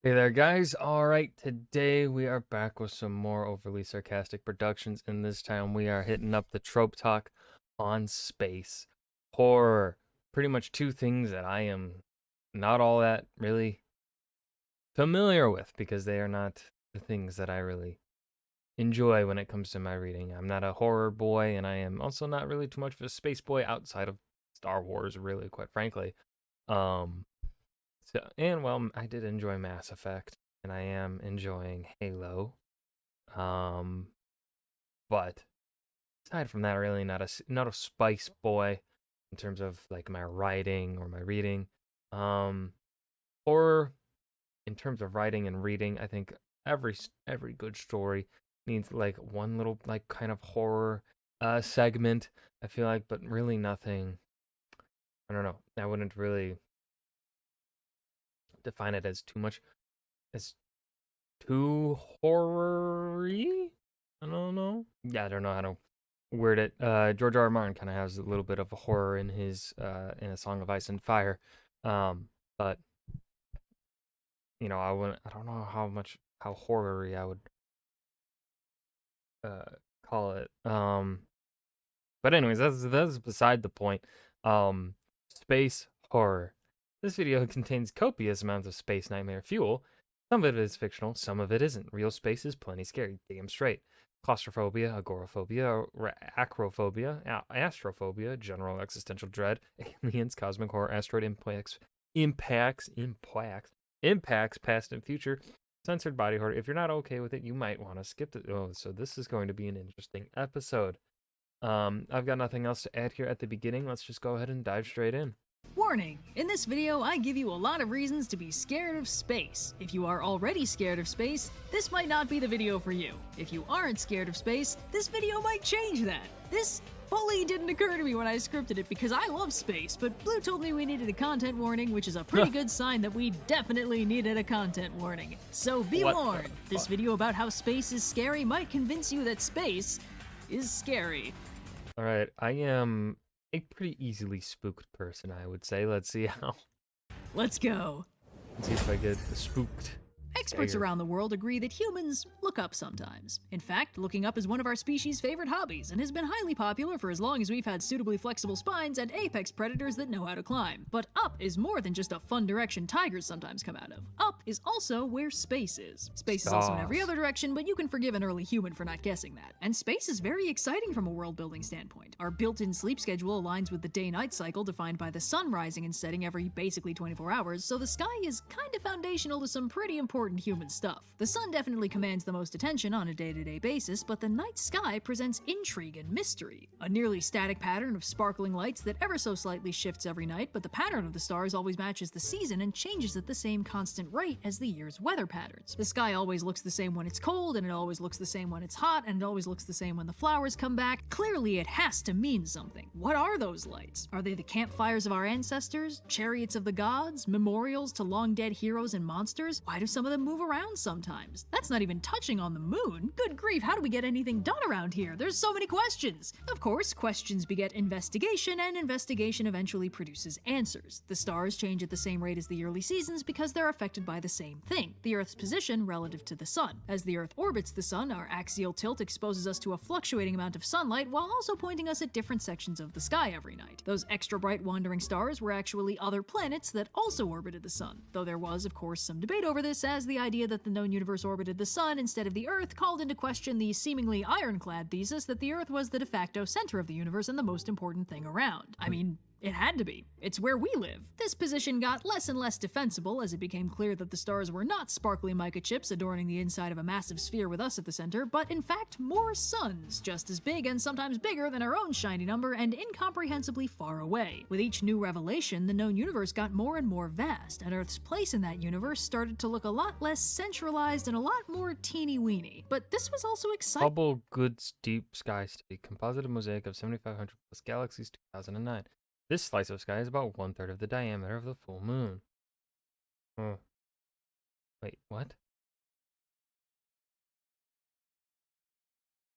Hey there, guys. All right, today we are back with some more overly sarcastic productions, and this time we are hitting up the trope talk on space horror. Pretty much two things that I am not all that really familiar with because they are not the things that I really enjoy when it comes to my reading. I'm not a horror boy, and I am also not really too much of a space boy outside of Star Wars, really, quite frankly. Um, I did enjoy Mass Effect, and I am enjoying Halo. Um, but aside from that, really not a spice boy in terms of like my writing or my reading. Um, or in terms of writing and reading, I think every good story needs like one little like kind of horror segment. I feel like, but really nothing. I don't know. I wouldn't really define it as too much as too horror-y? I don't know. Yeah, I don't know how to word it. George R. R. Martin kind of has a little bit of a horror in his in A Song of Ice and Fire. But I wouldn't. I don't know how horror-y I would uh call it. But anyways, that's beside the point. Um, Space horror. This video contains copious amounts of space nightmare fuel. Some of it is fictional, some of it isn't. Real space is plenty scary, damn straight. Claustrophobia, agoraphobia, acrophobia, astrophobia, general existential dread, aliens, cosmic horror, asteroid impacts, past and future, censored body horror. If you're not okay with it, you might want to skip it. Oh, so this is going to be an interesting episode. I've got nothing else to add here at the beginning. Let's just go ahead and dive straight in. Warning! In this video, I give you a lot of reasons to be scared of space. If you are already scared of space, this might not be the video for you. If you aren't scared of space, this video might change that. This fully didn't occur to me when I scripted it because I love space, but Blue told me we needed a content warning, which is a pretty good sign that we definitely needed a content warning. So be What warned, this video about how space is scary might convince you that space is scary. All right, I am a pretty easily spooked person, I would say. Let's see how. Let's go. Let's see if I get spooked. Experts Scared. around the world agree that humans look up sometimes. In fact, looking up is one of our species' favorite hobbies and has been highly popular for as long as we've had suitably flexible spines and apex predators that know how to climb. But up is more than just a fun direction tigers sometimes come out of. Up is also where space is. Space is also in every other direction, but you can forgive an early human for not guessing that. And space is very exciting from a world building standpoint. Our built-in sleep schedule aligns with the day-night cycle defined by the sun rising and setting every basically 24 hours, so the sky is kind of foundational to some pretty important human stuff. The sun definitely commands the most attention on a day-to-day basis, but the night sky presents intrigue and mystery. A nearly static pattern of sparkling lights that ever so slightly shifts every night, but the pattern of the stars always matches the season and changes at the same constant rate as the year's weather patterns. The sky always looks the same when it's cold, and it always looks the same when it's hot, and it always looks the same when the flowers come back. Clearly, it has to mean something. What are those lights? Are they the campfires of our ancestors? Chariots of the gods? Memorials to long-dead heroes and monsters? Why do some of them move around sometimes? That's not even touching on the moon. Good grief, how do we get anything done around here? There's so many questions. Of course, questions beget investigation, and investigation eventually produces answers. The stars change at the same rate as the yearly seasons because they're affected by the same thing, the Earth's position relative to the sun. As the Earth orbits the sun, our axial tilt exposes us to a fluctuating amount of sunlight while also pointing us at different sections of the sky every night. Those extra bright wandering stars were actually other planets that also orbited the sun, though there was, of course, some debate over this, as the idea that the known universe orbited the sun instead of the Earth called into question the seemingly ironclad thesis that the Earth was the de facto center of the universe and the most important thing around. I mean, it had to be. It's where we live. This position got less and less defensible as it became clear that the stars were not sparkly mica chips adorning the inside of a massive sphere with us at the center, but in fact more suns, just as big and sometimes bigger than our own shiny number and incomprehensibly far away. With each new revelation, the known universe got more and more vast, and Earth's place in that universe started to look a lot less centralized and a lot more teeny-weeny. But this was also exciting. Hubble Goods Deep Sky Study, composite mosaic of 7,500 plus galaxies, 2009. This slice of sky is about 1/3 of the diameter of the full moon. Oh. Wait, what?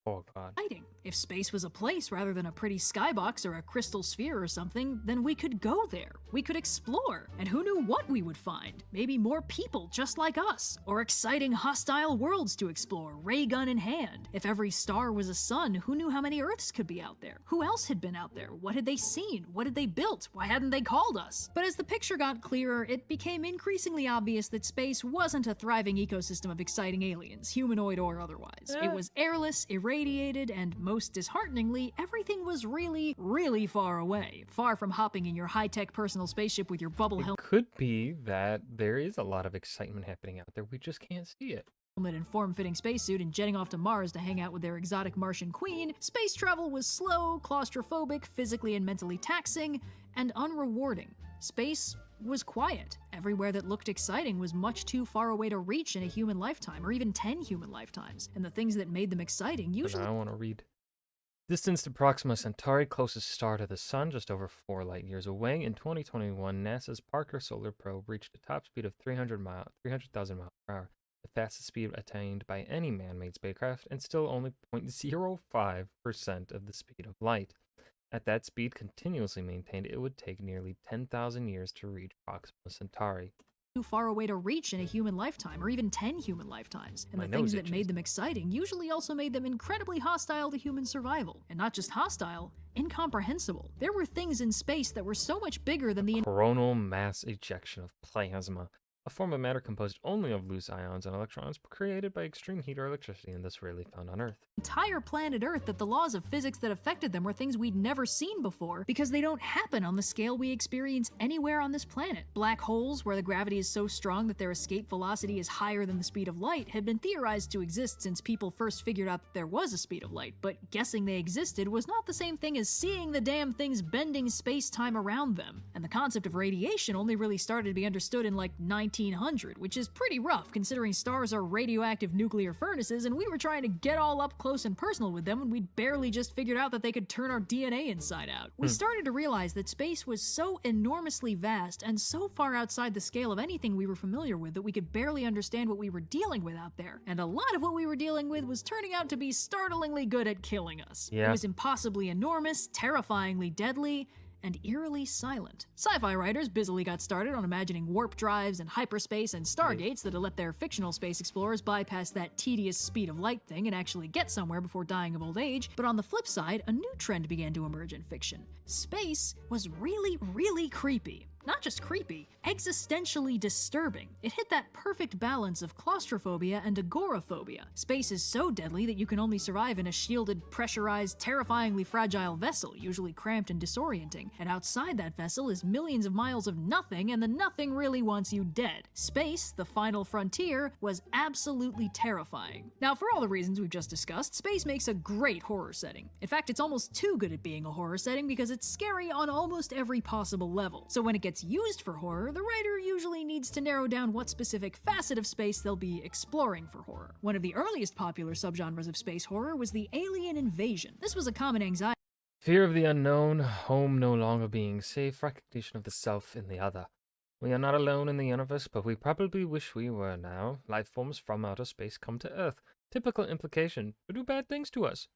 Oh god. Exciting. If space was a place rather than a pretty skybox or a crystal sphere or something, then we could go there. We could explore. And who knew what we would find? Maybe more people just like us. Or exciting hostile worlds to explore, ray gun in hand. If every star was a sun, who knew how many Earths could be out there? Who else had been out there? What had they seen? What had they built? Why hadn't they called us? But as the picture got clearer, it became increasingly obvious that space wasn't a thriving ecosystem of exciting aliens, humanoid or otherwise. It was airless, irradiated, and most dishearteningly, everything was really, really far away. Far from hopping in your high-tech personal spaceship with your bubble It helmet could be that there is a lot of excitement happening out there. We just can't see it. and form-fitting spacesuit and jetting off to Mars to hang out with their exotic Martian queen. Space travel was slow, claustrophobic, physically and mentally taxing, and unrewarding. Space was quiet. Everywhere that looked exciting was much too far away to reach in a human lifetime, or even 10 human lifetimes. And the things that made them exciting usually— I want to read. Distance to Proxima Centauri, closest star to the Sun, just over 4 light years away. In 2021, NASA's Parker Solar Probe reached a top speed of 300,000 miles per hour, the fastest speed attained by any man-made spacecraft, and still only 0.05% of the speed of light. At that speed, continuously maintained, it would take nearly 10,000 years to reach Proxima Centauri. too far away to reach in a human lifetime, or even 10 human lifetimes. And My the things nose that itches. made them exciting usually also made them incredibly hostile to human survival. And not just hostile, incomprehensible. There were things in space that were so much bigger than the Coronal mass ejection of plasma, a form of matter composed only of loose ions and electrons created by extreme heat or electricity and thus rarely found on Earth. entire planet Earth, that the laws of physics that affected them were things we'd never seen before because they don't happen on the scale we experience anywhere on this planet. Black holes, where the gravity is so strong that their escape velocity is higher than the speed of light, had been theorized to exist since people first figured out that there was a speed of light, but guessing they existed was not the same thing as seeing the damn things bending space-time around them. And the concept of radiation only really started to be understood in like 1900, which is pretty rough considering stars are radioactive nuclear furnaces and we were trying to get all up close and personal with them when we'd barely just figured out that they could turn our DNA inside out. We started to realize that space was so enormously vast and so far outside the scale of anything we were familiar with that we could barely understand what we were dealing with out there. And a lot of what we were dealing with was turning out to be startlingly good at killing us. Yeah. It was impossibly enormous, terrifyingly deadly, and eerily silent. Sci-fi writers busily got started on imagining warp drives and hyperspace and stargates that'll let their fictional space explorers bypass that tedious speed of light thing and actually get somewhere before dying of old age. But on the flip side, a new trend began to emerge in fiction. Space was really, really creepy. Not just creepy, existentially disturbing. It hit that perfect balance of claustrophobia and agoraphobia. Space is so deadly that you can only survive in a shielded, pressurized, terrifyingly fragile vessel, usually cramped and disorienting. And outside that vessel is millions of miles of nothing, and the nothing really wants you dead. Space, the final frontier, was absolutely terrifying. Now, for all the reasons we've just discussed, space makes a great horror setting. In fact, it's almost too good at being a horror setting because it's scary on almost every possible level. So when it gets used for horror, the writer usually needs to narrow down what specific facet of space they'll be exploring for horror. One of the earliest popular subgenres of space horror was the alien invasion. This was a common anxiety Fear of the unknown, home no longer being safe, recognition of the self in the other. We are not alone in the universe, but we probably wish we were now. Life forms from outer space come to Earth. Typical implication, to do bad things to us.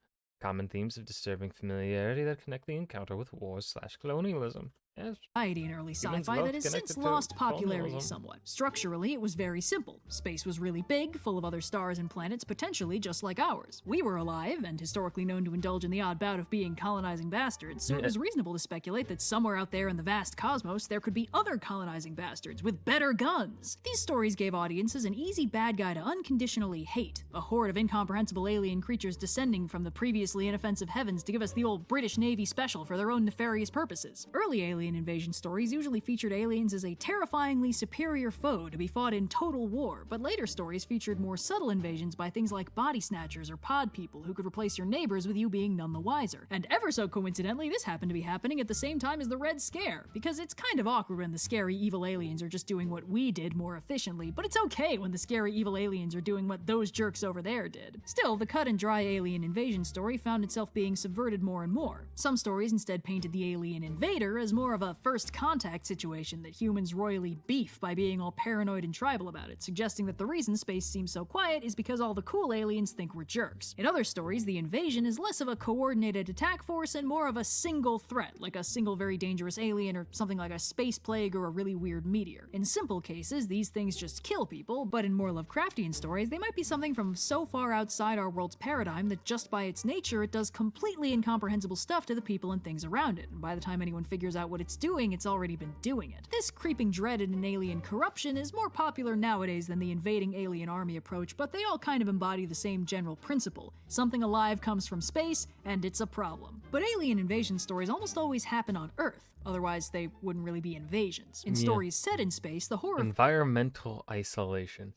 Common themes of disturbing familiarity that connect the encounter with wars/colonialism. Yes. in early Humans sci-fi love that has connected since to lost popularity colonialism. somewhat. Structurally, it was very simple. Space was really big, full of other stars and planets potentially just like ours. We were alive, and historically known to indulge in the odd bout of being colonizing bastards, so it was reasonable to speculate that somewhere out there in the vast cosmos there could be other colonizing bastards with better guns. These stories gave audiences an easy bad guy to unconditionally hate, a horde of incomprehensible alien creatures descending from the previously inoffensive heavens to give us the old British Navy special for their own nefarious purposes. Early alien invasion stories usually featured aliens as a terrifyingly superior foe to be fought in total war, but later stories featured more subtle invasions by things like body snatchers or pod people who could replace your neighbors with you being none the wiser. And ever so coincidentally, this happened to be happening at the same time as the Red Scare, because it's kind of awkward when the scary evil aliens are just doing what we did more efficiently, but it's okay when the scary evil aliens are doing what those jerks over there did. Still, the cut and dry alien invasion story found itself being subverted more and more. Some stories instead painted the alien invader as more of a first contact situation that humans royally beef by being all paranoid and tribal about it, suggesting that the reason space seems so quiet is because all the cool aliens think we're jerks. In other stories, the invasion is less of a coordinated attack force and more of a single threat, like a single very dangerous alien or something like a space plague or a really weird meteor. In simple cases, these things just kill people, but in more Lovecraftian stories, they might be something from so far outside our world's paradigm that just by its nature, it does completely incomprehensible stuff to the people and things around it, and by the time anyone figures out what it's doing, it's already been doing it. This creeping dread in an alien corruption is more popular nowadays than the invading alien army approach, but they all kind of embody the same general principle. Something alive comes from space, and it's a problem. But alien invasion stories almost always happen on Earth. Otherwise, they wouldn't really be invasions. In stories set in space, the horror... Environmental isolation.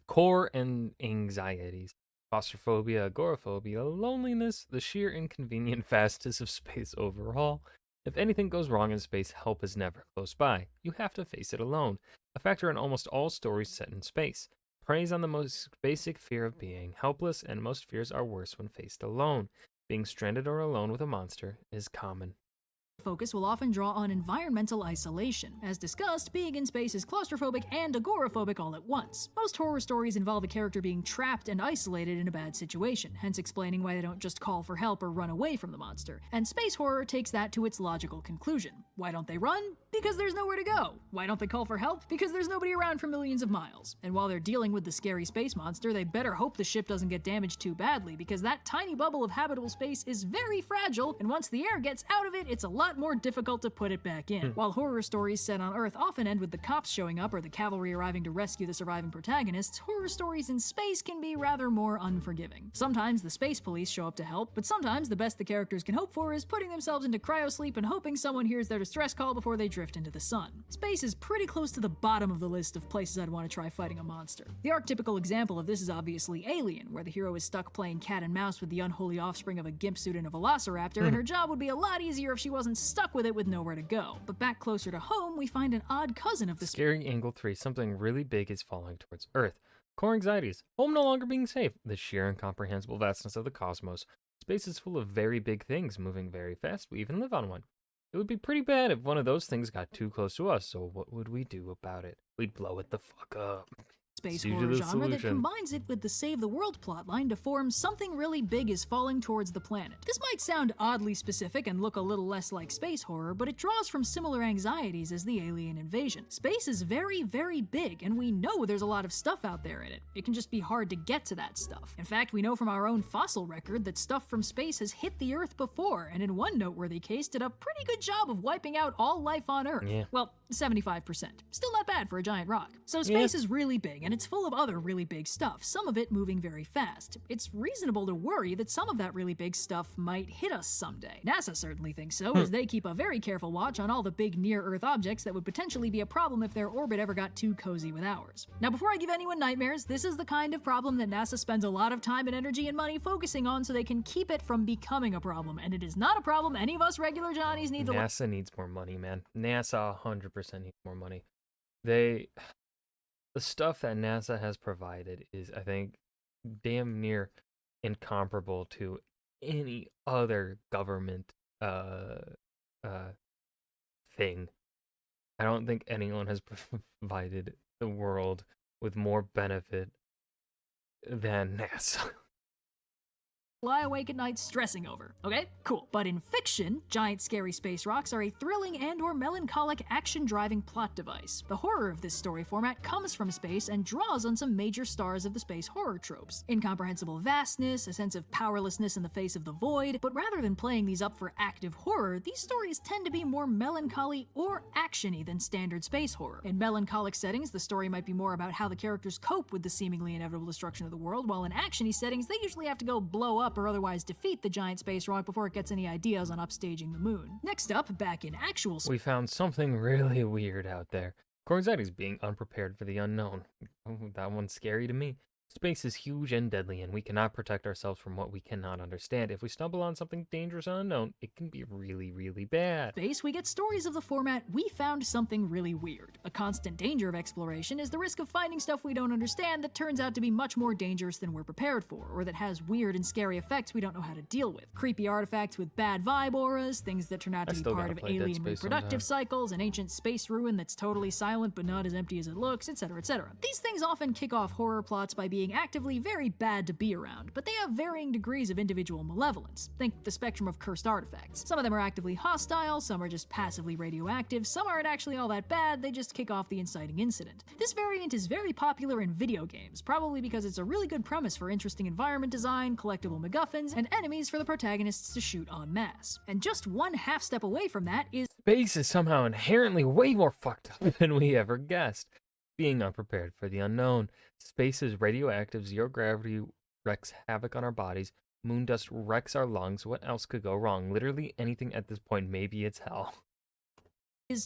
Core and anxieties. Claustrophobia, agoraphobia, loneliness, the sheer inconvenient fastness of space overall. If anything goes wrong in space, help is never close by. You have to face it alone. A factor in almost all stories set in space. Preys on the most basic fear of being helpless, and most fears are worse when faced alone. Being stranded or alone with a monster is common. Focus will often draw on environmental isolation. As discussed, being in space is claustrophobic and agoraphobic all at once. Most horror stories involve a character being trapped and isolated in a bad situation, hence explaining why they don't just call for help or run away from the monster. And space horror takes that to its logical conclusion. Why don't they run? Because there's nowhere to go. Why don't they call for help? Because there's nobody around for millions of miles. And while they're dealing with the scary space monster, they better hope the ship doesn't get damaged too badly, because that tiny bubble of habitable space is very fragile, and once the air gets out of it, it's a lot more difficult to put it back in. While horror stories set on Earth often end with the cops showing up or the cavalry arriving to rescue the surviving protagonists, horror stories in space can be rather more unforgiving. Sometimes the space police show up to help, but sometimes the best the characters can hope for is putting themselves into cryosleep and hoping someone hears their distress call before they drift into the sun. Space is pretty close to the bottom of the list of places I'd want to try fighting a monster. The archetypical example of this is obviously Alien, where the hero is stuck playing cat and mouse with the unholy offspring of a gimp suit and a velociraptor, and her job would be a lot easier if she wasn't stuck with it with nowhere to go. But back closer to home, we find an odd cousin of the Scary Angle 3, something really big is falling towards Earth. Core anxieties, home no longer being safe, the sheer incomprehensible vastness of the cosmos. Space is full of very big things moving very fast, we even live on one. It would be pretty bad if one of those things got too close to us, so what would we do about it? We'd blow it the fuck up. Space horror genre that combines it with the Save the World plotline to form Something Really Big is Falling Towards the Planet. This might sound oddly specific and look a little less like space horror, but it draws from similar anxieties as the alien invasion. Space is very, very big, and we know there's a lot of stuff out there in it. It can just be hard to get to that stuff. In fact, we know from our own fossil record that stuff from space has hit the Earth before, and in one noteworthy case did a pretty good job of wiping out all life on Earth. Yeah. Well, 75%. Still not bad for a giant rock. So space is really big, and it's full of other really big stuff, some of it moving very fast. It's reasonable to worry that some of that really big stuff might hit us someday. NASA certainly thinks so, as they keep a very careful watch on all the big near-Earth objects that would potentially be a problem if their orbit ever got too cozy with ours. Now, before I give anyone nightmares, this is the kind of problem that NASA spends a lot of time and energy and money focusing on so they can keep it from becoming a problem, and it is not a problem any of us regular Johnnies need to... NASA needs more money, man. NASA 100% needs more money. The stuff that NASA has provided is, I think, damn near incomparable to any other government thing. I don't think anyone has provided the world with more benefit than NASA. Lie awake at night stressing over. Okay, cool. But in fiction, giant scary space rocks are a thrilling and or melancholic action-driving plot device. The horror of this story format comes from space and draws on some major stars of the space horror tropes. Incomprehensible vastness, a sense of powerlessness in the face of the void, but rather than playing these up for active horror, these stories tend to be more melancholy or action-y than standard space horror. In melancholic settings, the story might be more about how the characters cope with the seemingly inevitable destruction of the world, while in action-y settings, they usually have to go blow up or otherwise defeat the giant space rock before it gets any ideas on upstaging the moon. Next up, back in actual we found something really weird out there. Core anxieties being unprepared for the unknown. Oh, that one's scary to me. Space is huge and deadly, and we cannot protect ourselves from what we cannot understand. If we stumble on something dangerous and unknown, it can be really, really bad. Space, we get stories of the format, we found something really weird. A constant danger of exploration is the risk of finding stuff we don't understand that turns out to be much more dangerous than we're prepared for, or that has weird and scary effects we don't know how to deal with. Creepy artifacts with bad vibe auras, things that turn out to be part of alien reproductive cycles, an ancient space ruin that's totally silent but not as empty as it looks, etc., etc. These things often kick off horror plots by being actively very bad to be around, but they have varying degrees of individual malevolence. Think the spectrum of cursed artifacts. Some of them are actively hostile, some are just passively radioactive, some aren't actually all that bad, they just kick off the inciting incident. This variant is very popular in video games, probably because it's a really good premise for interesting environment design, collectible MacGuffins, and enemies for the protagonists to shoot en masse. And just one half step away from that is Space is somehow inherently way more fucked up than we ever guessed. Being unprepared for the unknown. Space is radioactive, zero gravity wreaks havoc on our bodies, moon dust wrecks our lungs. What else could go wrong? Literally anything at this point, maybe it's hell.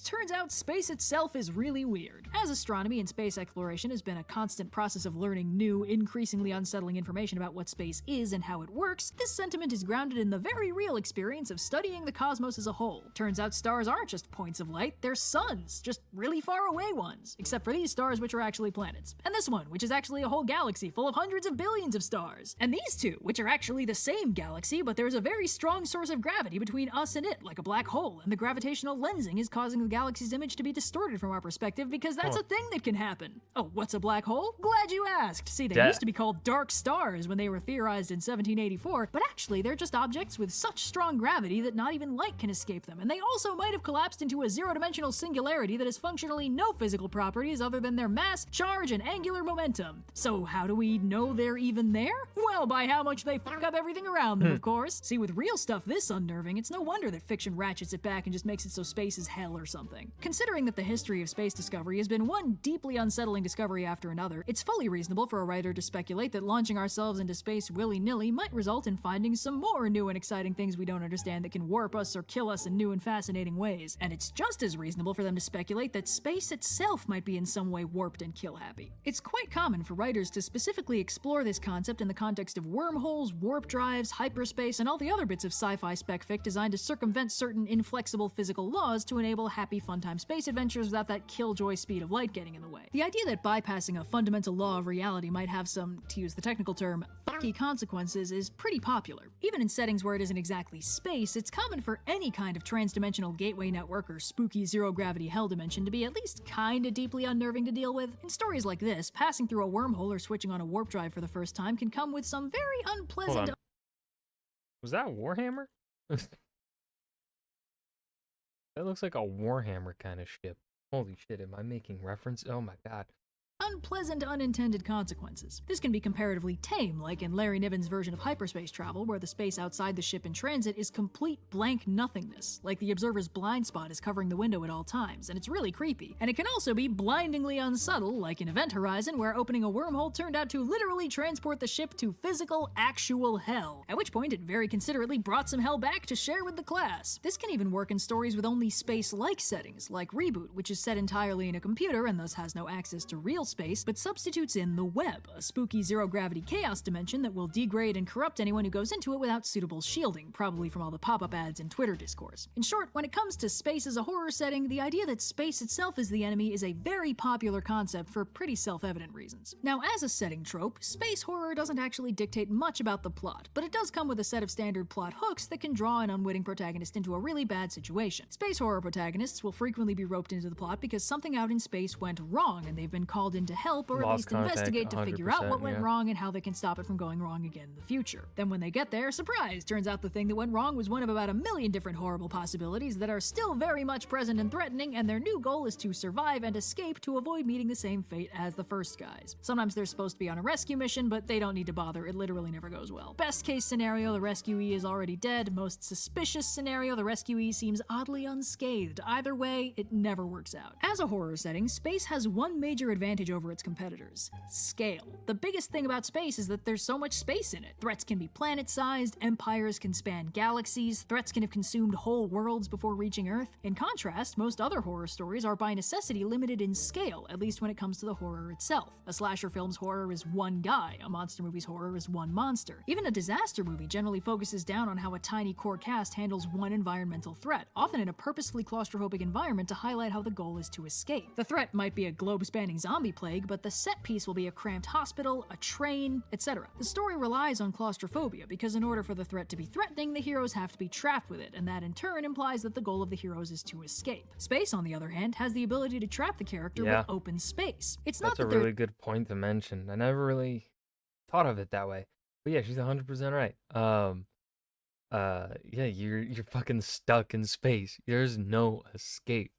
turns out space itself is really weird. As astronomy and space exploration has been a constant process of learning new, increasingly unsettling information about what space is and how it works, this sentiment is grounded in the very real experience of studying the cosmos as a whole. Turns out stars aren't just points of light, they're suns, just really far away ones, except for these stars which are actually planets. And this one, which is actually a whole galaxy full of hundreds of billions of stars. And these two, which are actually the same galaxy, but there's a very strong source of gravity between us and it, like a black hole, and the gravitational lensing is causing the galaxy's image to be distorted from our perspective because that's a thing that can happen. Oh, what's a black hole? Glad you asked. See, they used to be called dark stars when they were theorized in 1784, but actually they're just objects with such strong gravity that not even light can escape them, and they also might have collapsed into a zero-dimensional singularity that has functionally no physical properties other than their mass, charge, and angular momentum. So how do we know they're even there? Well, by how much they fuck up everything around them, of course. See, with real stuff this unnerving, it's no wonder that fiction ratchets it back and just makes it so space is hell or something. Considering that the history of space discovery has been one deeply unsettling discovery after another, it's fully reasonable for a writer to speculate that launching ourselves into space willy-nilly might result in finding some more new and exciting things we don't understand that can warp us or kill us in new and fascinating ways. And it's just as reasonable for them to speculate that space itself might be in some way warped and kill-happy. It's quite common for writers to specifically explore this concept in the context of wormholes, warp drives, hyperspace, and all the other bits of sci-fi spec-fic designed to circumvent certain inflexible physical laws to enable happy fun-time space adventures without that killjoy speed of light getting in the way. The idea that bypassing a fundamental law of reality might have some, to use the technical term, fucky consequences is pretty popular. Even in settings where it isn't exactly space, it's common for any kind of transdimensional gateway network or spooky zero-gravity hell dimension to be at least kinda deeply unnerving to deal with. In stories like this, passing through a wormhole or switching on a warp drive for the first time can come with some very unpleasant... Was that Warhammer? That looks like a Warhammer kind of ship. Holy shit, am I making reference? Oh my god. Unpleasant unintended consequences. This can be comparatively tame, like in Larry Niven's version of hyperspace travel, where the space outside the ship in transit is complete blank nothingness, like the observer's blind spot is covering the window at all times, and it's really creepy. And it can also be blindingly unsubtle, like in Event Horizon, where opening a wormhole turned out to literally transport the ship to physical, actual hell, at which point it very considerately brought some hell back to share with the class. This can even work in stories with only space-like settings, like Reboot, which is set entirely in a computer and thus has no access to real space, but substitutes in the web, a spooky zero-gravity chaos dimension that will degrade and corrupt anyone who goes into it without suitable shielding, probably from all the pop-up ads and Twitter discourse. In short, when it comes to space as a horror setting, the idea that space itself is the enemy is a very popular concept for pretty self-evident reasons. Now, as a setting trope, space horror doesn't actually dictate much about the plot, but it does come with a set of standard plot hooks that can draw an unwitting protagonist into a really bad situation. Space horror protagonists will frequently be roped into the plot because something out in space went wrong and they've been called in to help or at least investigate to figure out what went wrong and how they can stop it from going wrong again in the future. Then when they get there, surprise! Turns out the thing that went wrong was one of about a million different horrible possibilities that are still very much present and threatening, and their new goal is to survive and escape to avoid meeting the same fate as the first guys. Sometimes they're supposed to be on a rescue mission, but they don't need to bother, it literally never goes well. Best case scenario, the rescuee is already dead. Most suspicious scenario, the rescuee seems oddly unscathed. Either way, it never works out. As a horror setting, space has one major advantage advantage over its competitors: scale. The biggest thing about space is that there's so much space in it. Threats can be planet-sized, empires can span galaxies, threats can have consumed whole worlds before reaching Earth. In contrast, most other horror stories are by necessity limited in scale, at least when it comes to the horror itself. A slasher film's horror is one guy, a monster movie's horror is one monster. Even a disaster movie generally focuses down on how a tiny core cast handles one environmental threat, often in a purposefully claustrophobic environment to highlight how the goal is to escape. The threat might be a globe-spanning zombie plague, but the set piece will be a cramped hospital, a train, etc. The story relies on claustrophobia because in order for the threat to be threatening, the heroes have to be trapped with it, and that in turn implies that the goal of the heroes is to escape. Space, on the other hand, has the ability to trap the character with open space. It's not that That's a really good point to mention. I never really thought of it that way. But yeah, she's 100% right. Yeah, you're fucking stuck in space. There's no escape.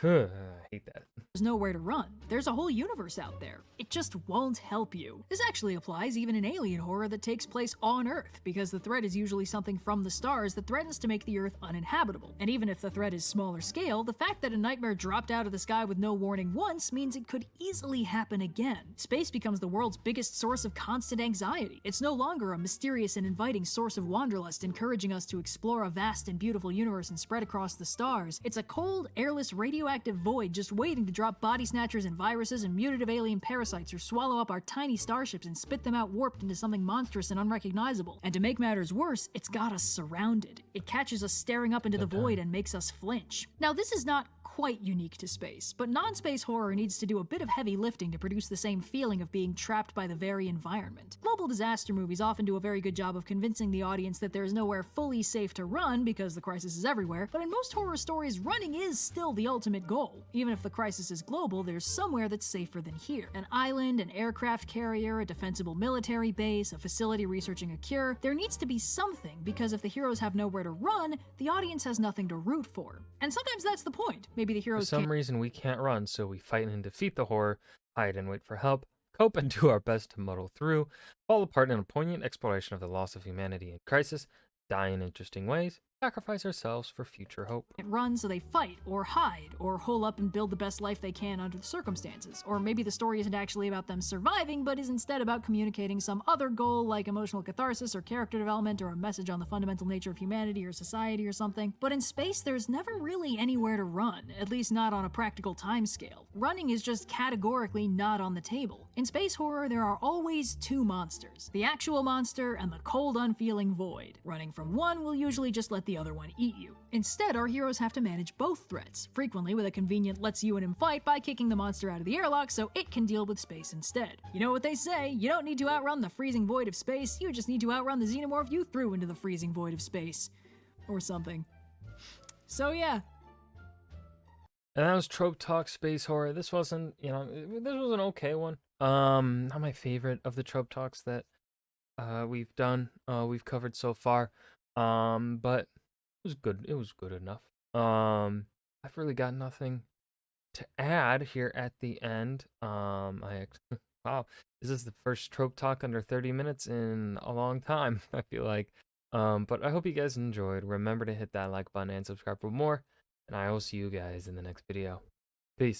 I hate that. There's nowhere to run. There's a whole universe out there. It just won't help you. This actually applies even in alien horror that takes place on Earth, because the threat is usually something from the stars that threatens to make the Earth uninhabitable. And even if the threat is smaller scale, the fact that a nightmare dropped out of the sky with no warning once means it could easily happen again. Space becomes the world's biggest source of constant anxiety. It's no longer a mysterious and inviting source of wanderlust encouraging us to explore a vast and beautiful universe and spread across the stars. It's a cold, airless, radioactive void just waiting to drop body snatchers and viruses and mutative alien parasites or swallow up our tiny starships and spit them out warped into something monstrous and unrecognizable. And to make matters worse, it's got us surrounded. It catches us staring up into the void and makes us flinch. Now, this is not quite unique to space, but non-space horror needs to do a bit of heavy lifting to produce the same feeling of being trapped by the very environment. Global disaster movies often do a very good job of convincing the audience that there is nowhere fully safe to run because the crisis is everywhere, but in most horror stories, running is still the ultimate goal. Even if the crisis is global, there's somewhere that's safer than here. An island, an aircraft carrier, a defensible military base, a facility researching a cure. There needs to be something, because if the heroes have nowhere to run, the audience has nothing to root for. And sometimes that's the point. Maybe the heroes For some reason, we can't run, so we fight and defeat the horror, hide and wait for help, cope and do our best to muddle through, fall apart in a poignant exploration of the loss of humanity in crisis, die in interesting ways, sacrifice ourselves for future hope. Run, so they fight, or hide, or hole up and build the best life they can under the circumstances. Or maybe the story isn't actually about them surviving, but is instead about communicating some other goal like emotional catharsis or character development or a message on the fundamental nature of humanity or society or something. But in space, there's never really anywhere to run, at least not on a practical timescale. Running is just categorically not on the table. In space horror, there are always two monsters: the actual monster and the cold, unfeeling void. Running from one will usually just let the other one eat you. Instead, our heroes have to manage both threats, frequently with a convenient let's you and him fight by kicking the monster out of the airlock so it can deal with space instead. You know what they say, you don't need to outrun the freezing void of space, you just need to outrun the xenomorph you threw into the freezing void of space. Or something. So yeah. And that was Trope Talk Space Horror. This wasn't, this was an okay one. Not my favorite of the Trope Talks that we've covered so far. But it was good. It was good enough. I've really got nothing to add here at the end. Wow, this is the first Trope Talk under 30 minutes in a long time, I feel like. But I hope you guys enjoyed. Remember to hit that like button and subscribe for more, and I will see you guys in the next video. Peace.